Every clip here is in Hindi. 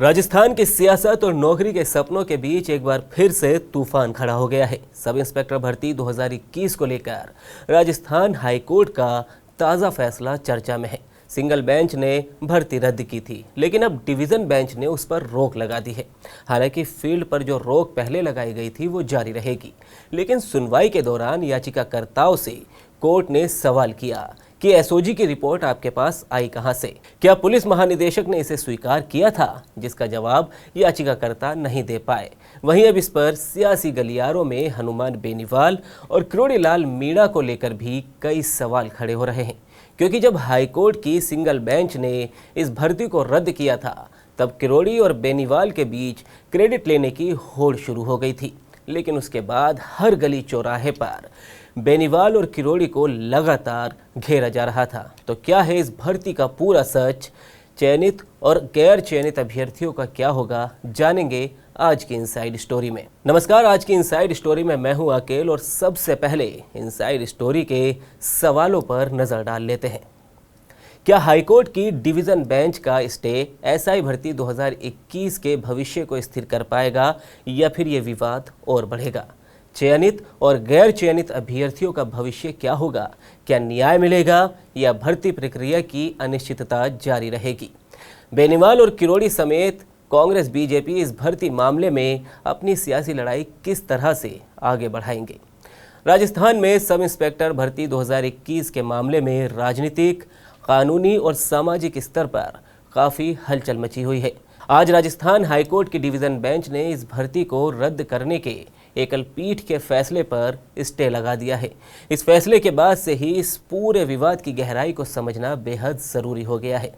राजस्थान की सियासत और नौकरी के सपनों के बीच एक बार फिर से तूफान खड़ा हो गया है। सब इंस्पेक्टर भर्ती 2021 को लेकर राजस्थान हाईकोर्ट का ताज़ा फैसला चर्चा में है। सिंगल बेंच ने भर्ती रद्द की थी, लेकिन अब डिवीज़न बेंच ने उस पर रोक लगा दी है। हालांकि फील्ड पर जो रोक पहले लगाई गई थी वो जारी रहेगी, लेकिन सुनवाई के दौरान याचिकाकर्ताओं से कोर्ट ने सवाल किया कि एसओजी की रिपोर्ट आपके पास आई कहां से? क्या पुलिस महानिदेशक ने इसे स्वीकार किया था? जिसका जवाब याचिकाकर्ता नहीं दे पाए। वहीं अब इस पर सियासी गलियारों में हनुमान बेनीवाल और किरोड़ी लाल मीणा को लेकर भी कई सवाल खड़े हो रहे हैं, क्योंकि जब हाईकोर्ट की सिंगल बेंच ने इस भर्ती को रद्द किया था, तब किरोड़ी और बेनीवाल के बीच क्रेडिट लेने की होड़ शुरू हो गई थी। लेकिन उसके बाद हर गली चौराहे पर बेनीवाल और किरोड़ी को लगातार घेरा जा रहा था। तो क्या है इस भर्ती का पूरा सच? चयनित और गैर चयनित अभ्यर्थियों का क्या होगा, जानेंगे आज की इनसाइड स्टोरी में। नमस्कार, आज की इनसाइड स्टोरी में मैं हूं अकेल और सबसे पहले इनसाइड स्टोरी के सवालों पर नजर डाल लेते हैं। क्या हाईकोर्ट की डिवीज़न बेंच का स्टे एसआई भर्ती 2021 के भविष्य को स्थिर कर पाएगा या फिर ये विवाद और बढ़ेगा? चयनित और गैर चयनित अभ्यर्थियों का भविष्य क्या होगा? क्या न्याय मिलेगा या भर्ती प्रक्रिया की अनिश्चितता जारी रहेगी? बेनीवाल और किरोड़ी समेत कांग्रेस बीजेपी इस भर्ती मामले में अपनी सियासी लड़ाई किस तरह से आगे बढ़ाएंगे? राजस्थान में सब इंस्पेक्टर भर्ती 2021 के मामले में राजनीतिक, कानूनी और सामाजिक स्तर पर काफ़ी हलचल मची हुई है। आज राजस्थान हाईकोर्ट की डिवीज़न बेंच ने इस भर्ती को रद्द करने के एकल पीठ के फैसले पर स्टे लगा दिया है। इस फैसले के बाद से ही इस पूरे विवाद की गहराई को समझना बेहद ज़रूरी हो गया है।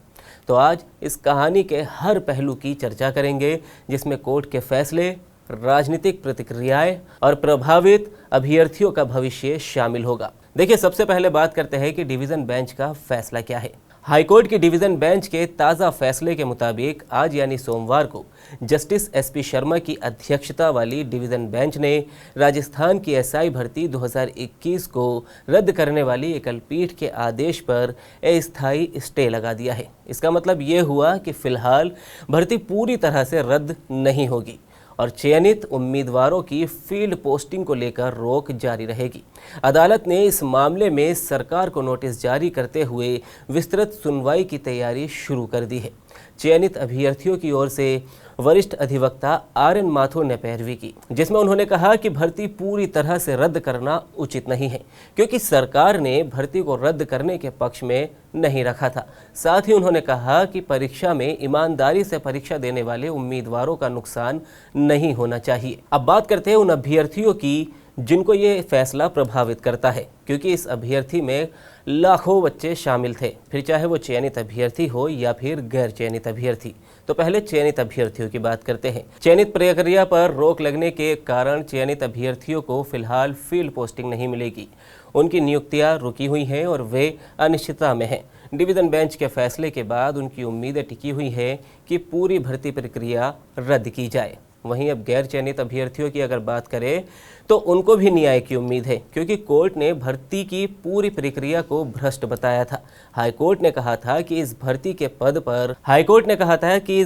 तो आज इस कहानी के हर पहलू की चर्चा करेंगे, जिसमें कोर्ट के फैसले, राजनीतिक प्रतिक्रियाएं और प्रभावित अभ्यर्थियों का भविष्य शामिल होगा। देखिए, सबसे पहले बात करते हैं कि डिवीज़न बेंच का फैसला क्या है। हाईकोर्ट की डिवीज़न बेंच के ताज़ा फैसले के मुताबिक आज यानी सोमवार को जस्टिस एसपी शर्मा की अध्यक्षता वाली डिवीज़न बेंच ने राजस्थान की एसआई भर्ती 2021 को रद्द करने वाली एकल पीठ के आदेश पर अस्थायी स्टे लगा दिया है। इसका मतलब ये हुआ कि फिलहाल भर्ती पूरी तरह से रद्द नहीं होगी और चयनित उम्मीदवारों की फील्ड पोस्टिंग को लेकर रोक जारी रहेगी। अदालत ने इस मामले में सरकार को नोटिस जारी करते हुए विस्तृत सुनवाई की तैयारी शुरू कर दी है। चयनित अभ्यर्थियों की ओर से वरिष्ठ अधिवक्ता आर.एन. माथुर ने पैरवी की, जिसमें उन्होंने कहा कि भर्ती पूरी तरह से रद्द करना उचित नहीं है, क्योंकि सरकार ने भर्ती को रद्द करने के पक्ष में नहीं रखा था। साथ ही उन्होंने कहा कि परीक्षा में ईमानदारी से परीक्षा देने वाले उम्मीदवारों का नुकसान नहीं होना चाहिए। अब बात करते हैं उन अभ्यर्थियों की जिनको ये फैसला प्रभावित करता है, क्योंकि इस अभ्यर्थी में लाखों बच्चे शामिल थे, फिर चाहे वो चयनित अभ्यर्थी हो या फिर गैर चयनित अभ्यर्थी। तो पहले चयनित अभ्यर्थियों की बात करते हैं। चयनित प्रक्रिया पर रोक लगने के कारण चयनित अभ्यर्थियों को फिलहाल फील्ड पोस्टिंग नहीं मिलेगी। उनकी नियुक्तियां रुकी हुई हैं और वे अनिश्चितता में हैं। डिवीज़न बेंच के फैसले के बाद उनकी उम्मीदें टिकी हुई हैं कि पूरी भर्ती प्रक्रिया रद्द की जाए। वहीं अब गैर चयनित अभ्यर्थियों की अगर बात करें तो उनको भी न्याय की उम्मीद है, क्योंकि कोर्ट ने भर्ती की पूरी प्रक्रिया को भ्रष्ट बताया था। हाईकोर्ट ने कहा था कि इस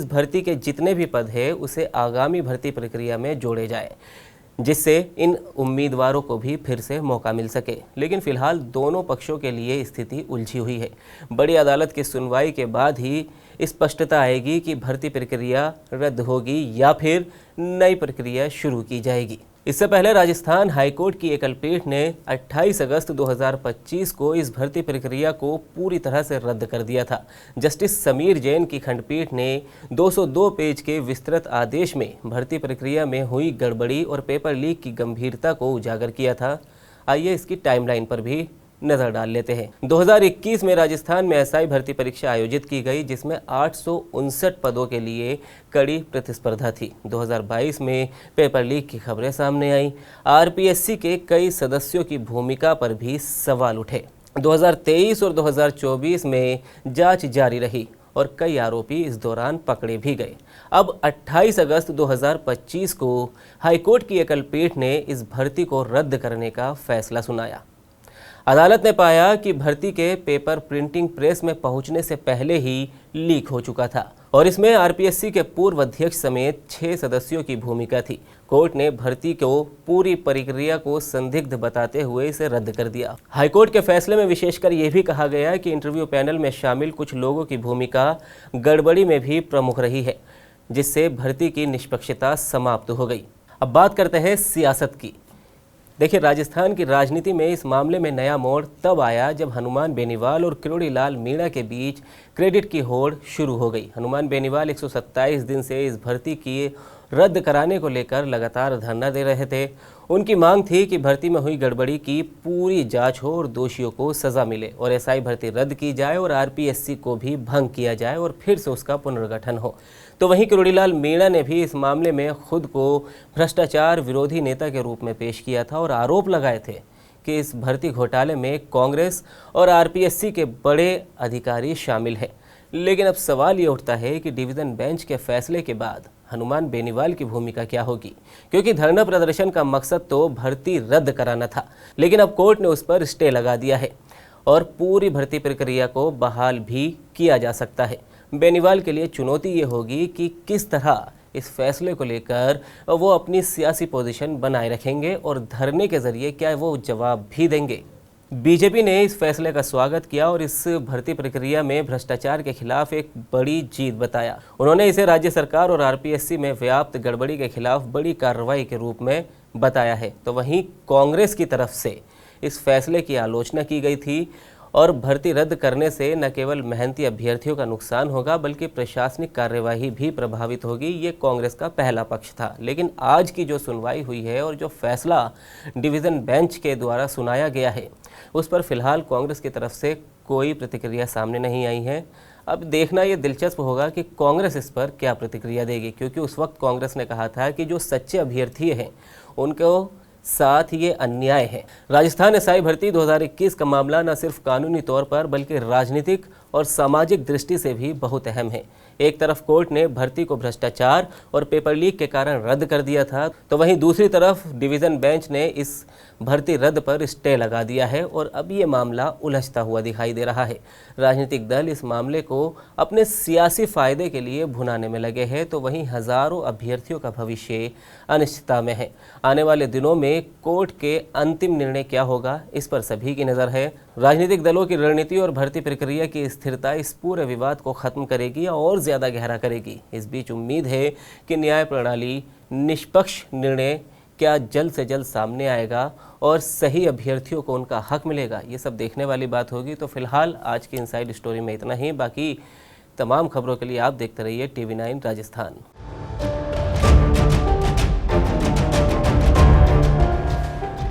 भर्ती के जितने भी पद हैं उसे आगामी भर्ती प्रक्रिया में जोड़े जाए, जिससे इन उम्मीदवारों को भी फिर से मौका मिल सके। लेकिन फिलहाल दोनों पक्षों के लिए स्थिति उलझी हुई है। बड़ी अदालत की सुनवाई के बाद ही स्पष्टता आएगी कि भर्ती प्रक्रिया रद्द होगी या फिर नई प्रक्रिया शुरू की जाएगी। इससे पहले राजस्थान हाईकोर्ट की एकल पीठ ने 28 अगस्त 2025 को इस भर्ती प्रक्रिया को पूरी तरह से रद्द कर दिया था। जस्टिस समीर जैन की खंडपीठ ने 202 पेज के विस्तृत आदेश में भर्ती प्रक्रिया में हुई गड़बड़ी और पेपर लीक की गंभीरता को उजागर किया था। आइए इसकी टाइमलाइन पर भी नजर डाल लेते हैं। 2021 में राजस्थान में एसआई भर्ती परीक्षा आयोजित की गई, जिसमें 859 पदों के लिए कड़ी प्रतिस्पर्धा थी। 2022 में पेपर लीक की खबरें सामने आई। आरपीएससी के कई सदस्यों की भूमिका पर भी सवाल उठे। 2023 और 2024 में जांच जारी रही और कई आरोपी इस दौरान पकड़े भी गए। अब 28 अगस्त 2025 को हाईकोर्ट की एकल पीठ ने इस भर्ती को रद्द करने का फैसला सुनाया। अदालत ने पाया कि भर्ती के पेपर प्रिंटिंग प्रेस में पहुंचने से पहले ही लीक हो चुका था और इसमें आरपीएससी के पूर्व अध्यक्ष समेत 6 सदस्यों की भूमिका थी। कोर्ट ने भर्ती को पूरी प्रक्रिया को संदिग्ध बताते हुए इसे रद्द कर दिया। हाईकोर्ट के फैसले में विशेषकर यह भी कहा गया कि इंटरव्यू पैनल में शामिल कुछ लोगों की भूमिका गड़बड़ी में भी प्रमुख रही है, जिससे भर्ती की निष्पक्षता समाप्त हो गई। अब बात करते हैं सियासत की। देखिए, राजस्थान की राजनीति में इस मामले में नया मोड़ तब आया जब हनुमान बेनीवाल और किरोड़ी लाल मीणा के बीच क्रेडिट की होड़ शुरू हो गई। हनुमान बेनीवाल 127 दिन से इस भर्ती की रद्द कराने को लेकर लगातार धरना दे रहे थे। उनकी मांग थी कि भर्ती में हुई गड़बड़ी की पूरी जांच हो और दोषियों को सजा मिले और एसआई भर्ती रद्द की जाए और आरपीएससी को भी भंग किया जाए और फिर से उसका पुनर्गठन हो। तो वहीं किरोड़ी लाल मीणा ने भी इस मामले में खुद को भ्रष्टाचार विरोधी नेता के रूप में पेश किया था और आरोप लगाए थे कि इस भर्ती घोटाले में कांग्रेस और आरपीएससी के बड़े अधिकारी शामिल हैं। लेकिन अब सवाल ये उठता है कि डिवीज़न बेंच के फैसले के बाद हनुमान बेनीवाल की भूमिका क्या होगी, क्योंकि धरना प्रदर्शन का मकसद तो भर्ती रद्द कराना था, लेकिन अब कोर्ट ने उस पर स्टे लगा दिया है और पूरी भर्ती प्रक्रिया को बहाल भी किया जा सकता है। बेनीवाल के लिए चुनौती ये होगी कि किस तरह इस फैसले को लेकर वो अपनी सियासी पोजीशन बनाए रखेंगे और धरने के जरिए क्या वो जवाब भी देंगे। बीजेपी ने इस फैसले का स्वागत किया और इस भर्ती प्रक्रिया में भ्रष्टाचार के खिलाफ एक बड़ी जीत बताया। उन्होंने इसे राज्य सरकार और आरपीएससी में व्याप्त गड़बड़ी के खिलाफ बड़ी कार्रवाई के रूप में बताया है। तो वहीं कांग्रेस की तरफ से इस फैसले की आलोचना की गई थी और भर्ती रद्द करने से न केवल मेहनती अभ्यर्थियों का नुकसान होगा बल्कि प्रशासनिक कार्यवाही भी प्रभावित होगी। ये कांग्रेस का पहला पक्ष था। लेकिन आज की जो सुनवाई हुई है और जो फैसला डिवीज़न बेंच के द्वारा सुनाया गया है, उस पर फिलहाल कांग्रेस की तरफ से कोई प्रतिक्रिया सामने नहीं आई है। अब देखना ये दिलचस्प होगा कि कांग्रेस इस पर क्या प्रतिक्रिया देगी, क्योंकि उस वक्त कांग्रेस ने कहा था कि जो सच्चे अभ्यर्थी हैं उनको साथ ये अन्याय है। राजस्थान एसआई भर्ती 2021 का मामला न सिर्फ कानूनी तौर पर बल्कि राजनीतिक और सामाजिक दृष्टि से भी बहुत अहम है। एक तरफ कोर्ट ने भर्ती को भ्रष्टाचार और पेपर लीक के कारण रद्द कर दिया था, तो वहीं दूसरी तरफ डिवीज़न बेंच ने इस भर्ती रद्द पर स्टे लगा दिया है और अब ये मामला उलझता हुआ दिखाई दे रहा है। राजनीतिक दल इस मामले को अपने सियासी फायदे के लिए भुनाने में लगे हैं, तो वहीं हजारों अभ्यर्थियों का भविष्य अनिश्चितता में है। आने वाले दिनों में कोर्ट के अंतिम निर्णय क्या होगा, इस पर सभी की नज़र है। राजनीतिक दलों की रणनीति और भर्ती प्रक्रिया की स्थिरता इस पूरे विवाद को खत्म करेगी या और ज़्यादा गहरा करेगी। इस बीच उम्मीद है कि न्याय प्रणाली निष्पक्ष निर्णय क्या जल्द से जल्द सामने आएगा और सही अभ्यर्थियों को उनका हक मिलेगा, ये सब देखने वाली बात होगी। तो फिलहाल आज की इनसाइड स्टोरी में इतना ही। बाकी तमाम खबरों के लिए आप देखते रहिए TV9 राजस्थान।